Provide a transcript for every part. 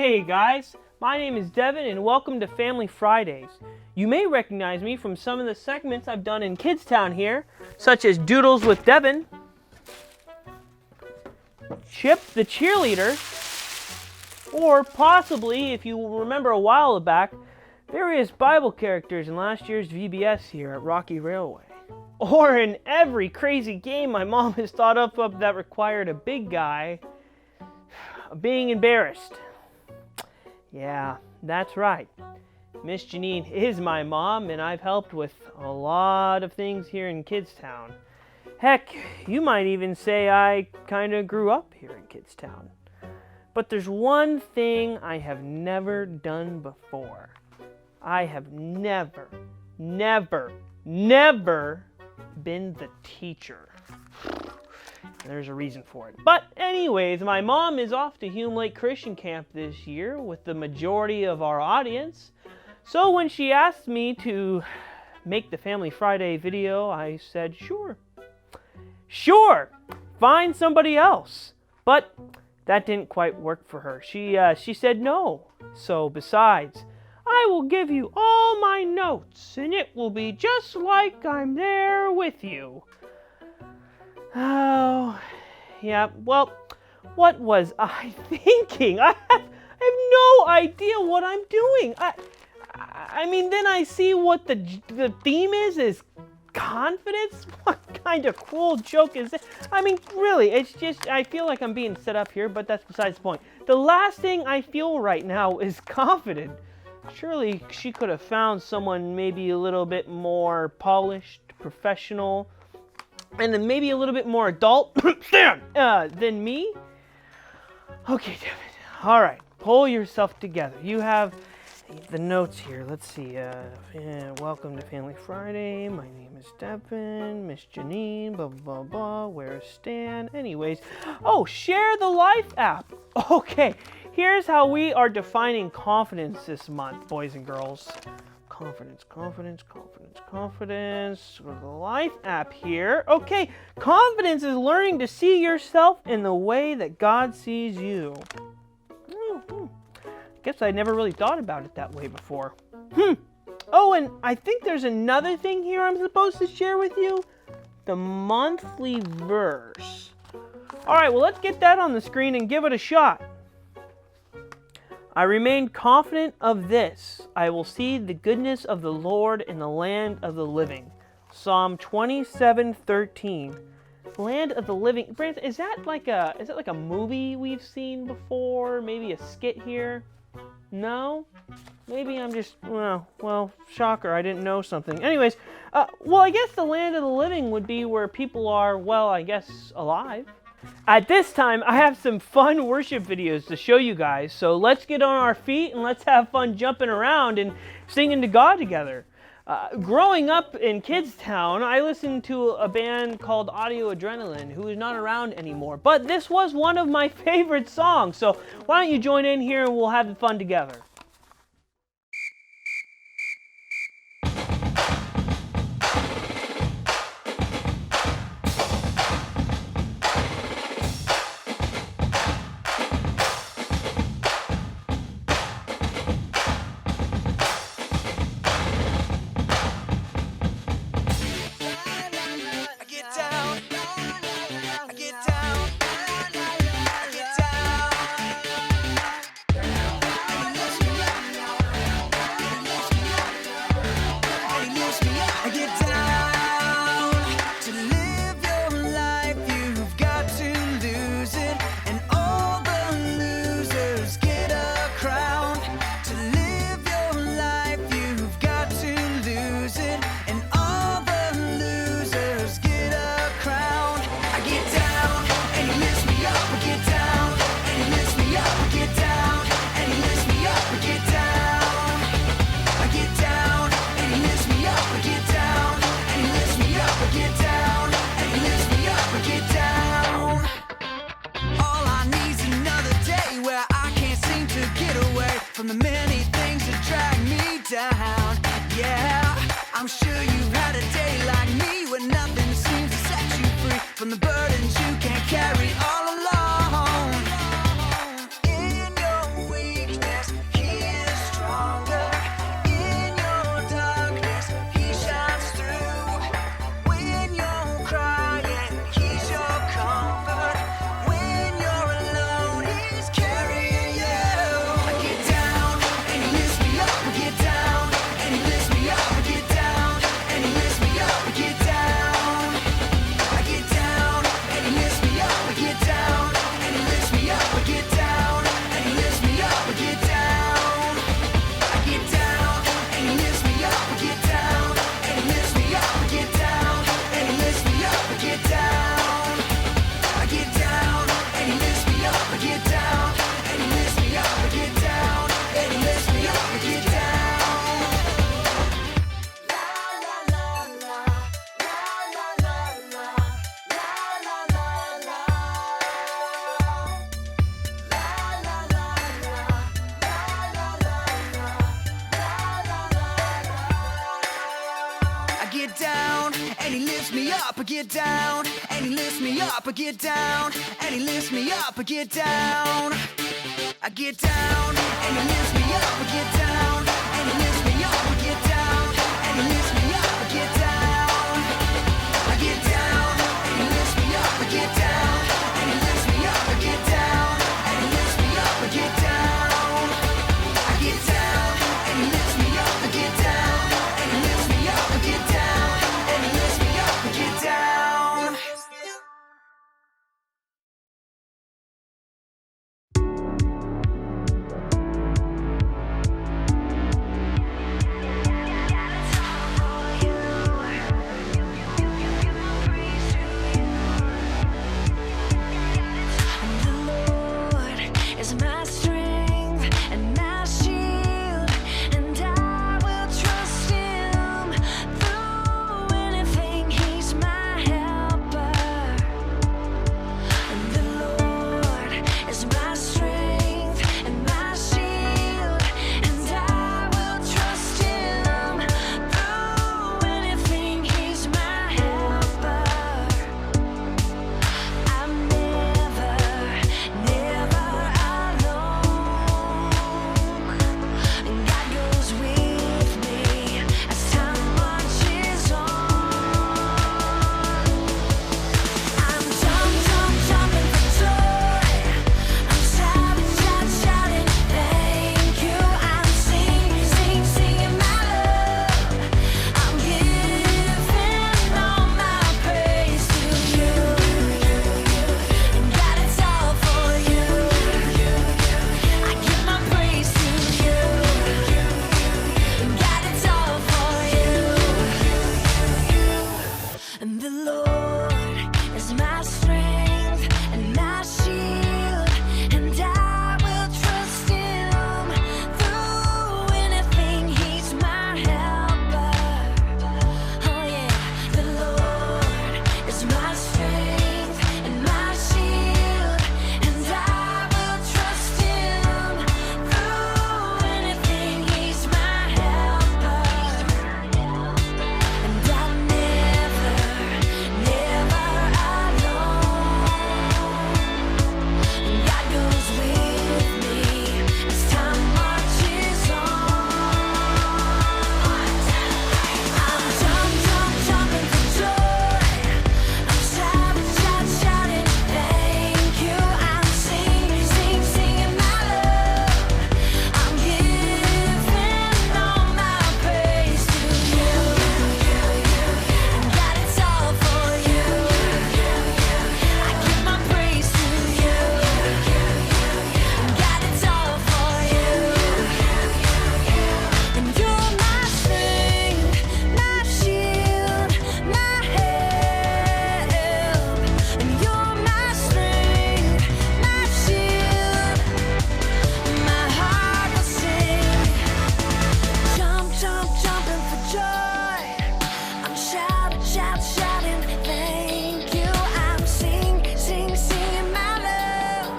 Hey guys, my name is Devin and welcome to Family Fridays. You may recognize me from some of the segments I've done in Kidstown here, such as Doodles with Devin, Chip the Cheerleader, or possibly, if you remember a while back, various Bible characters in last year's VBS here at Rocky Railway. Or in every crazy game my mom has thought of that required a big guy being embarrassed. Yeah, that's right. Miss Janine is my mom, and I've helped with a lot of things here in Kidstown. Heck, you might even say I kind of grew up here in Kidstown. But there's one thing I have never done before. I have never been the teacher. There's a reason for it. But anyways, my mom is off to Hume Lake Christian Camp this year with the majority of our audience. So when she asked me to make the Family Friday video, I said, sure, find somebody else. But that didn't quite work for her. She said no. So besides, I will give you all my notes, and it will be just like I'm there with you. Oh, yeah, well, what was I thinking? I have no idea what I'm doing. I mean, then I see what the theme is confidence? What kind of cruel joke is this? I mean, really, it's just, I feel like I'm being set up here, but that's besides the point. The last thing I feel right now is confident. Surely she could have found someone maybe a little bit more polished, professional, and then maybe a little bit more adult than me. Okay, David. All right, pull yourself together. You have the notes here. Let's see. Welcome to Family Friday. My name is Devan. Miss Janine. Blah blah blah. Where's Stan? Anyways, share the life app. Okay, here's how we are defining confidence this month, boys and girls. Confidence. Go to the life app here. Okay, confidence is learning to see yourself in the way that God sees you. Guess I never really thought about it that way before. Oh, and I think there's another thing here I'm supposed to share with you. The monthly verse. All right, well, let's get that on the screen and give it a shot. I remain confident of this. I will see the goodness of the Lord in the land of the living. Psalm 27:13. Land of the living. Brandon, is that like a movie we've seen before? Maybe a skit here? No? Maybe I'm just, well, shocker, I didn't know something. Anyways, I guess the land of the living would be where people are, I guess, alive. At this time, I have some fun worship videos to show you guys, so let's get on our feet and let's have fun jumping around and singing to God together. Growing up in Kidstown, I listened to a band called Audio Adrenaline, who is not around anymore, but this was one of my favorite songs, so why don't you join in here and we'll have fun together. I get down. up or get down. And he lifts me up or get down. And he lifts me up or get down. I get down. And he lifts me up or get down. And he lifts me up or get down. And he lifts me up or get down. I get down. And he lifts me up or get down. And he lifts me up or get down. And he lifts me up or get down. I get down. And he lifts me up or get down. And he lifts me up or get down. And he lifts me up or get down. Is my strength and my shield, and I will trust him through anything. He's my helper, and the Lord is my strength and my shield, and I will trust him through anything. He's my helper. I'm never God goes with me as time marches on. I'm jumping for joy. I'm shouting, thank you. I'm singing my love. I'm giving all my praise to you. And God, it's all for you. I give my praise to you. God, it's all for you. And the Lord is my strength and my shield, and I will trust him through anything. He's my helper. Oh yeah, the Lord is my strength and my shield, and I will trust him through anything. He's my helper, and I'm never alone. And God goes with me as time marches on. I'm jumping for joy. I'm shouting, thank you. I'm singing my love. I'm giving all my praise to you. And God, it's all for you. I give my praise to you. And God, it's all for you. And you're my strength, my shield, my help. And you're my strength, my shield. My heart will sing. Jumping for joy. I'm shouting, thank you. I'm singing my love.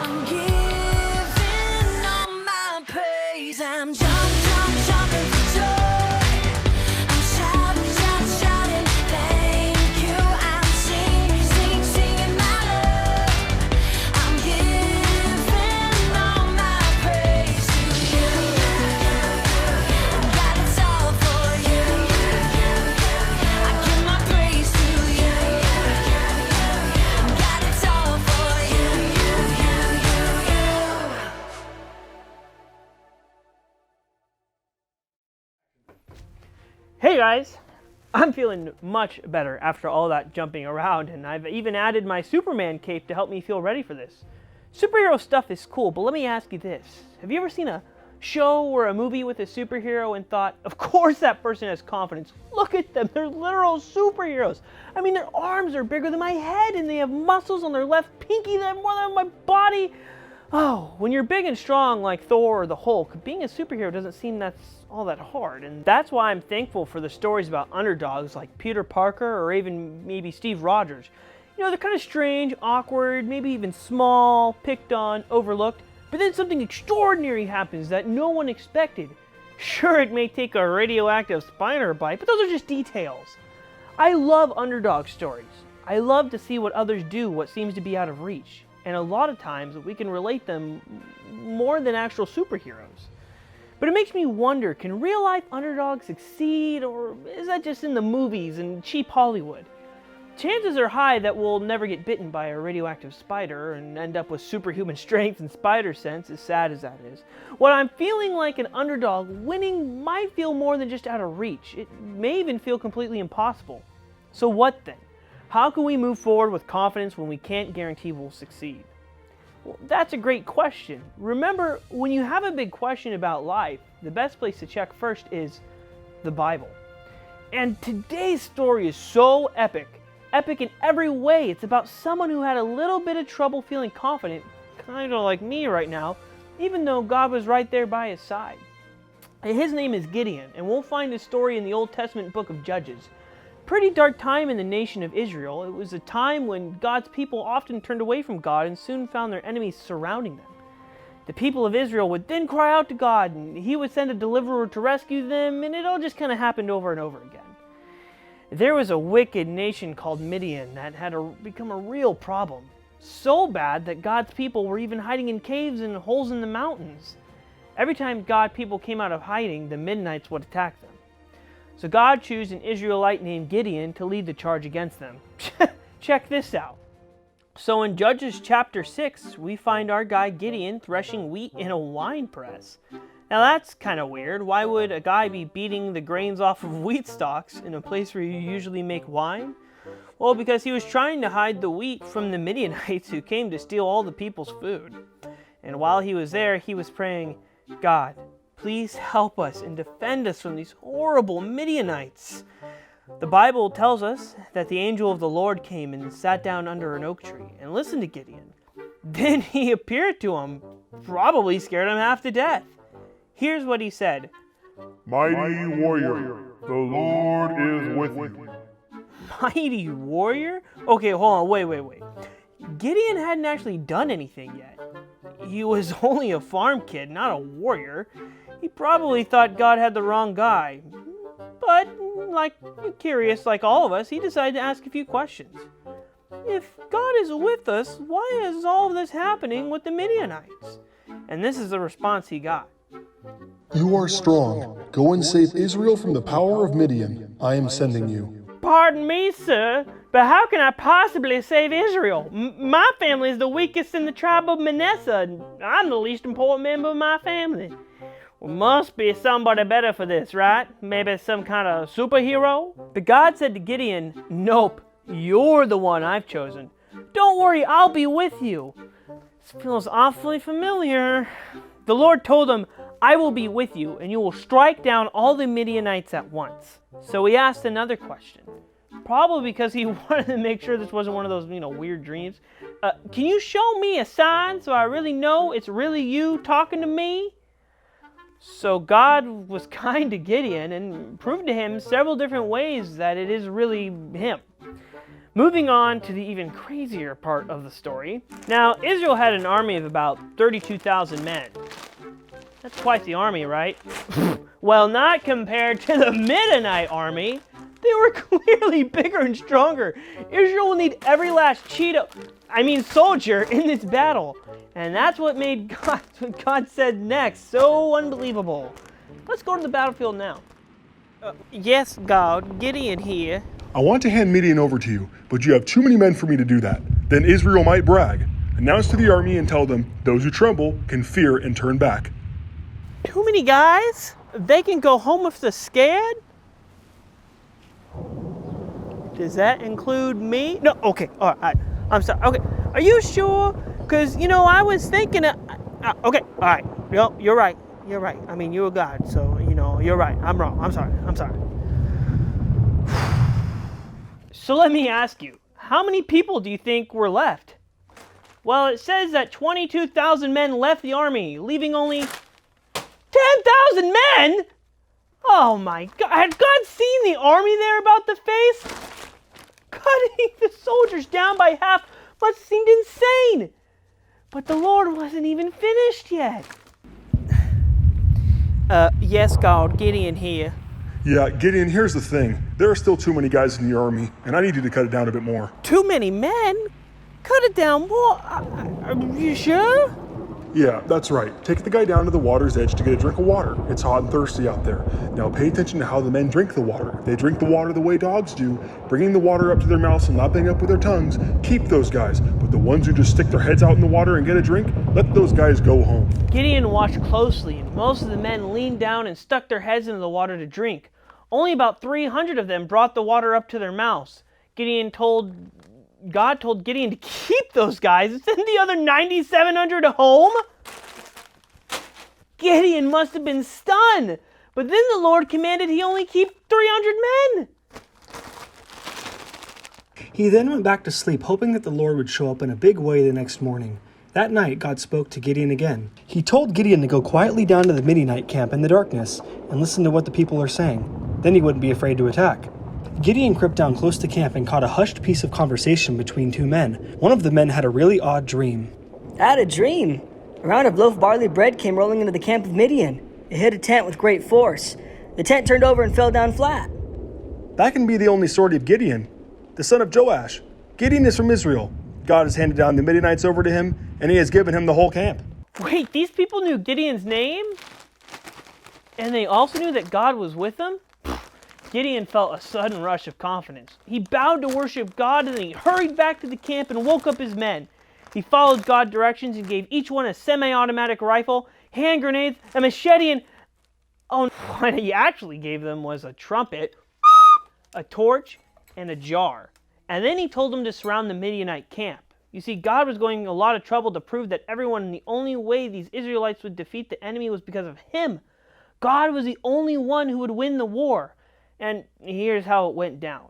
I'm giving all my praise. I'm jumping for joy. I'm shouting, thank you. I'm singing my love. I'm giving all my praise to you. And God, it's all for you. I give my praise to you. And God, it's all for you. Hey guys, I'm feeling much better after all that jumping around, and I've even added my Superman cape to help me feel ready for this. Superhero stuff is cool, but let me ask you this. Have you ever seen a show or a movie with a superhero and thought, of course that person has confidence. Look at them, they're literal superheroes. I mean, their arms are bigger than my head, and they have muscles on their left pinky that are more than my body. Oh, when you're big and strong like Thor or the Hulk, being a superhero doesn't seem that's all that hard. And that's why I'm thankful for the stories about underdogs like Peter Parker or even maybe Steve Rogers. You know, they're kind of strange, awkward, maybe even small, picked on, overlooked, but then something extraordinary happens that no one expected. Sure, it may take a radioactive spider bite, but those are just details. I love underdog stories. I love to see what others do what seems to be out of reach. And a lot of times we can relate them more than actual superheroes. But it makes me wonder, can real life underdogs succeed, or is that just in the movies and cheap Hollywood? Chances are high that we'll never get bitten by a radioactive spider and end up with superhuman strength and spider sense, as sad as that is. What I'm feeling like an underdog winning might feel more than just out of reach. It may even feel completely impossible. So what then? How can we move forward with confidence when we can't guarantee we'll succeed? Well, that's a great question. Remember, when you have a big question about life, the best place to check first is the Bible. And today's story is so epic. Epic in every way. It's about someone who had a little bit of trouble feeling confident, kind of like me right now, even though God was right there by his side. His name is Gideon, and we'll find his story in the Old Testament book of Judges. Pretty dark time in the nation of Israel. It was a time when God's people often turned away from God and soon found their enemies surrounding them. The people of Israel would then cry out to God, and he would send a deliverer to rescue them, and it all just kind of happened over and over again. There was a wicked nation called Midian that had become a real problem. So bad that God's people were even hiding in caves and holes in the mountains. Every time God's people came out of hiding, the Midianites would attack them. So God chose an Israelite named Gideon to lead the charge against them. Check this out. So in Judges chapter 6, we find our guy Gideon threshing wheat in a wine press. Now that's kind of weird. Why would a guy be beating the grains off of wheat stalks in a place where you usually make wine? Well, because he was trying to hide the wheat from the Midianites who came to steal all the people's food. And while he was there, he was praying, God, please help us and defend us from these horrible Midianites. The Bible tells us that the angel of the Lord came and sat down under an oak tree and listened to Gideon. Then he appeared to him, probably scared him half to death. Here's what he said. Mighty warrior, the Lord is with you. Mighty warrior? Okay, hold on, wait. Gideon hadn't actually done anything yet. He was only a farm kid, not a warrior. He probably thought God had the wrong guy. But, curious like all of us, he decided to ask a few questions. If God is with us, why is all of this happening with the Midianites? And this is the response he got. You are strong. Go and save Israel from the power of Midian. I am sending you. Pardon me, sir, but how can I possibly save Israel? My family is the weakest in the tribe of Manasseh, and I'm the least important member of my family. Well, must be somebody better for this, right? Maybe some kind of superhero? But God said to Gideon, nope, you're the one I've chosen. Don't worry, I'll be with you. This feels awfully familiar. The Lord told him, I will be with you, and you will strike down all the Midianites at once. So he asked another question, probably because he wanted to make sure this wasn't one of those, weird dreams. Can you show me a sign so I really know it's really you talking to me? So God was kind to Gideon and proved to him several different ways that it is really him. Moving on to the even crazier part of the story. Now, Israel had an army of about 32,000 men. That's quite the army, right? Well, not compared to the Midianite army. They were clearly bigger and stronger. Israel will need every last soldier in this battle. And that's what made God said next so unbelievable. Let's go to the battlefield now. Yes, God, Gideon here. I want to hand Midian over to you, but you have too many men for me to do that. Then Israel might brag. Announce to the army and tell them, those who tremble can fear and turn back. Too many guys? They can go home if they're scared? Does that include me? No, okay, all right, I'm sorry. Okay, are you sure? Because, I was thinking, okay, all right, you're right. I mean, you're a God, so, you're right. I'm wrong. I'm sorry. So let me ask you, how many people do you think were left? Well, it says that 22,000 men left the army, leaving only 10,000 men? Oh my God, had God seen the army there about to face? Cutting the soldiers down by half must have seemed insane. But the Lord wasn't even finished yet. Yes, God, Gideon here. Yeah, Gideon, here's the thing. There are still too many guys in the army, and I need you to cut it down a bit more. Too many men? Cut it down more. Are you sure? Yeah, that's right. Take the guy down to the water's edge to get a drink of water. It's hot and thirsty out there. Now pay attention to how the men drink the water. They drink the water the way dogs do, bringing the water up to their mouths and lapping up with their tongues. Keep those guys, but the ones who just stick their heads out in the water and get a drink, let those guys go home. Gideon watched closely, and most of the men leaned down and stuck their heads into the water to drink. Only about 300 of them brought the water up to their mouths. God told Gideon to keep those guys and send the other 9,700 home? Gideon must have been stunned. But then the Lord commanded he only keep 300 men. He then went back to sleep, hoping that the Lord would show up in a big way the next morning. That night, God spoke to Gideon again. He told Gideon to go quietly down to the Midianite camp in the darkness and listen to what the people are saying. Then he wouldn't be afraid to attack. Gideon crept down close to camp and caught a hushed piece of conversation between two men. One of the men had a really odd dream. I had a dream. A round of loaf barley bread came rolling into the camp of Midian. It hit a tent with great force. The tent turned over and fell down flat. That can be the only story of Gideon, the son of Joash. Gideon is from Israel. God has handed down the Midianites over to him, and he has given him the whole camp. Wait, these people knew Gideon's name? And they also knew that God was with them? Gideon felt a sudden rush of confidence. He bowed to worship God, and then he hurried back to the camp and woke up his men. He followed God's directions and gave each one a semi-automatic rifle, hand grenades, a machete, and... oh, what he actually gave them was a trumpet, a torch, and a jar. And then he told them to surround the Midianite camp. You see, God was going a lot of trouble to prove that everyone, and the only way these Israelites would defeat the enemy was because of him. God was the only one who would win the war. And here's how it went down.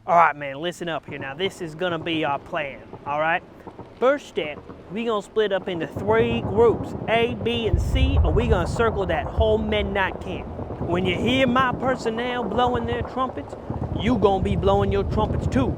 All right, man, listen up here. Now, this is going to be our plan, all right? First step, we're going to split up into 3 groups, A, B, and C, and we're going to circle that whole midnight camp. When you hear my personnel blowing their trumpets, you going to be blowing your trumpets too.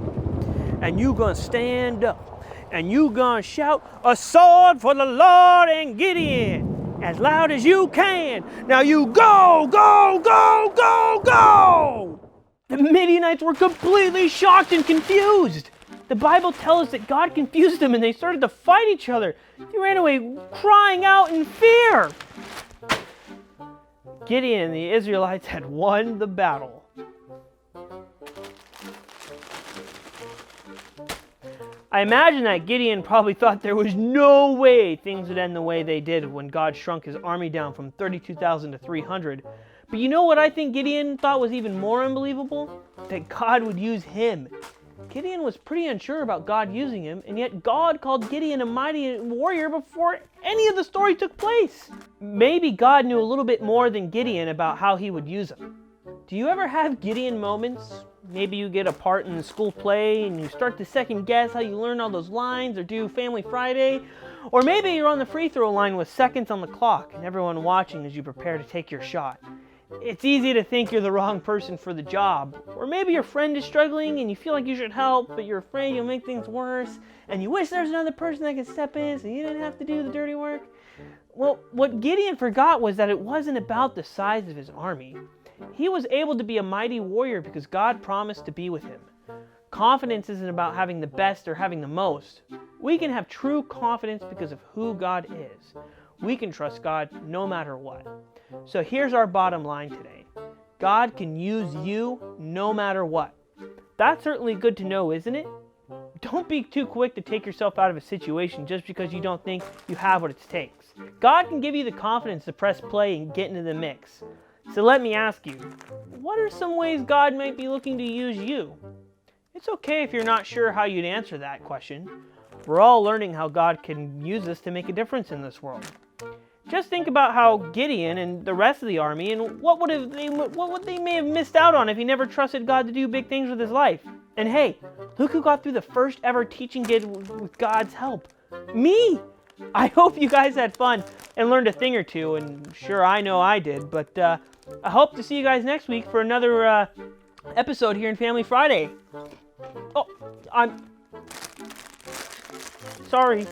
And you going to stand up, and you going to shout, "A sword for the Lord and Gideon," as loud as you can. Now you go, go, go, go, go! The Midianites were completely shocked and confused. The Bible tells us that God confused them and they started to fight each other. They ran away crying out in fear. Gideon and the Israelites had won the battle. I imagine that Gideon probably thought there was no way things would end the way they did when God shrunk his army down from 32,000 to 300. But you know what I think Gideon thought was even more unbelievable? That God would use him. Gideon was pretty unsure about God using him, and yet God called Gideon a mighty warrior before any of the story took place. Maybe God knew a little bit more than Gideon about how he would use him. Do you ever have Gideon moments? Maybe you get a part in the school play and you start to second guess how you learn all those lines or do Family Friday. Or maybe you're on the free throw line with seconds on the clock and everyone watching as you prepare to take your shot. It's easy to think you're the wrong person for the job. Or maybe your friend is struggling and you feel like you should help, but you're afraid you'll make things worse. And you wish there was another person that could step in so you didn't have to do the dirty work. Well, what Gideon forgot was that it wasn't about the size of his army. He was able to be a mighty warrior because God promised to be with him. Confidence isn't about having the best or having the most. We can have true confidence because of who God is. We can trust God no matter what. So here's our bottom line today. God can use you no matter what. That's certainly good to know, isn't it? Don't be too quick to take yourself out of a situation just because you don't think you have what it takes. God can give you the confidence to press play and get into the mix. So let me ask you, what are some ways God might be looking to use you? It's okay if you're not sure how you'd answer that question. We're all learning how God can use us to make a difference in this world. Just think about how Gideon and the rest of the army and what would they may have missed out on if he never trusted God to do big things with his life. And hey, look who got through the first ever teaching gig with God's help. Me! I hope you guys had fun and learned a thing or two, and sure, I know I did, but I hope to see you guys next week for another episode here in Family Friday. Oh, I'm sorry.